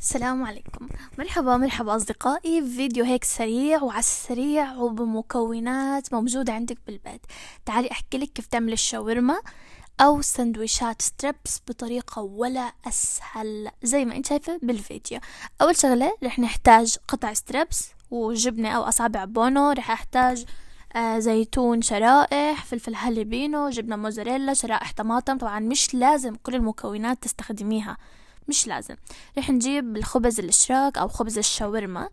السلام عليكم. مرحبا أصدقائي، في فيديو هيك سريع وعلى السريع وبمكونات موجودة عندك بالبيت. تعالي أحكي لك كيف تعمل الشاورما أو سندويشات ستريبس بطريقة ولا أسهل زي ما انت شايفة بالفيديو. أول شغلة رح نحتاج قطع ستريبس وجبنة أو أصابع بونو. رح أحتاج زيتون شرائح، فلفل هالبينو، جبنة موزاريلا، شرائح طماطم. طبعا مش لازم كل المكونات تستخدميها، مش لازم. رح نجيب الخبز الاشراك او خبز الشاورما،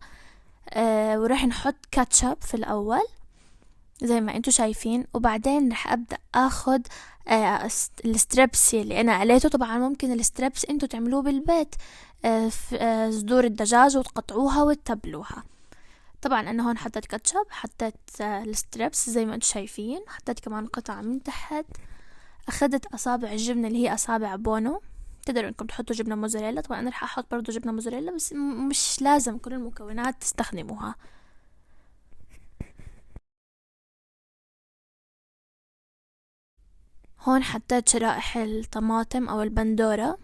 ورح نحط كاتشب في الاول زي ما انتو شايفين، وبعدين رح ابدأ اخد الستريبس اللي انا قليته. طبعا ممكن الستريبس انتو تعملوه بالبيت، صدور الدجاج وتقطعوها وتتبلوها. طبعا انا هون حطيت كاتشب، حطيت الستريبس زي ما انتو شايفين، حطيت كمان قطعة من تحت. اخدت اصابع الجبنة اللي هي اصابع بونو، تقدروا انكم تحطوا جبنة موزاريلا. طبعا انا رح احط برضو جبنة موزاريلا، بس مش لازم كل المكونات تستخدموها. هون حطيت شرائح الطماطم او البندورة،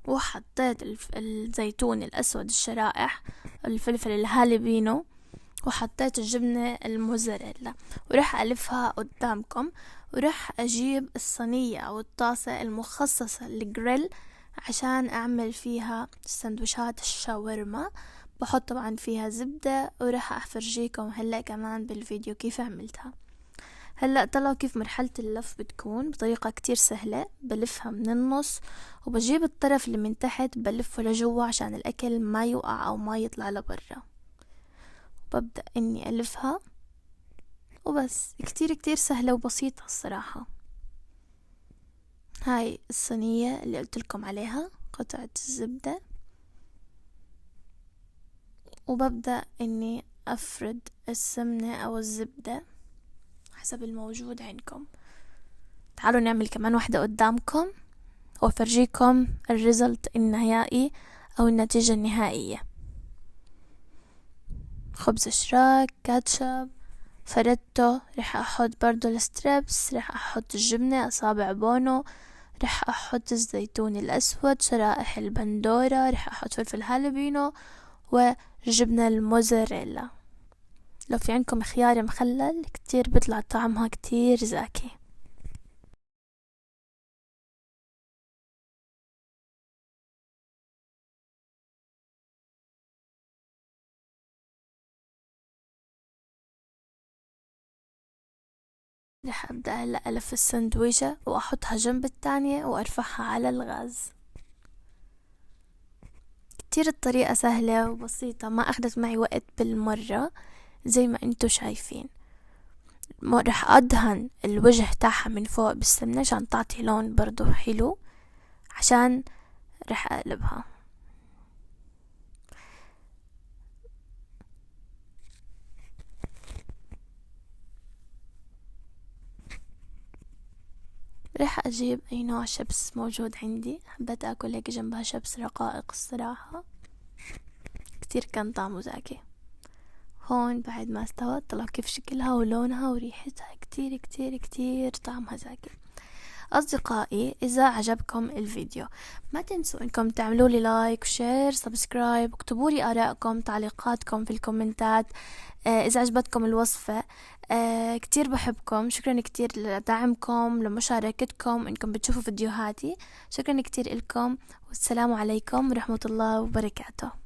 وحطيت الزيتون الاسود الشرائح، الفلفل الهالبينو، وحطيت الجبنة الموزاريلا. ورح ألفها قدامكم، ورح أجيب الصينية أو الطاسة المخصصة للجريل عشان أعمل فيها سندويشات الشاورما. بحط طبعا فيها زبدة، ورح أفرجيكم هلأ كمان بالفيديو كيف عملتها. هلأ طلعوا كيف مرحلة اللف بتكون بطريقة كتير سهلة. بلفها من النص، وبجيب الطرف اللي من تحت بلفه لجوا عشان الأكل ما يوقع أو ما يطلع لبرا. ببدأ اني الفها، وبس. كتير كتير سهلة وبسيطة الصراحة. هاي الصينية اللي قلتلكم عليها، قطعة الزبدة، وببدأ اني افرد السمنة او الزبدة حسب الموجود عندكم. تعالوا نعمل كمان واحدة قدامكم وافرجيكم الريزلت النهائي او النتيجة النهائية. خبز اشراك، كاتشب، فردته. رح احط برضو الستريبس، رح احط الجبنة اصابع بونو، رح احط الزيتون الاسود، شرائح البندورة، رح احط فلفل هالبينو، وجبنة الموزاريلا. لو في عندكم خيار مخلل كتير بيطلع طعمها كتير زاكي. رح ابدأ هلا الف السندويشة واحطها جنب التانية وارفعها على الغاز. كتير الطريقة سهلة وبسيطة، ما اخدت معي وقت بالمرة زي ما انتو شايفين. رح ادهن الوجه تاعها من فوق بالسمنة عشان تعطي لون برضو حلو، عشان رح اقلبها. رح اجيب اي نوع شيبس موجود عندي. حبيت اكل هيك جنبها شيبس رقائق الصراحة، كتير كان طعمه زاكي. هون بعد ما استوت طلع كيف شكلها ولونها وريحتها، كتير كتير كتير طعمها زاكي. أصدقائي، إذا عجبكم الفيديو ما تنسوا إنكم تعملوا لي لايك وشير سبسكرايب، واكتبوا لي آرائكم تعليقاتكم في الكومنتات. إذا عجبتكم الوصفة، كتير بحبكم. شكرا كتير لدعمكم، لمشاركتكم، إنكم بتشوفوا فيديوهاتي. شكرا كتير لكم، والسلام عليكم ورحمة الله وبركاته.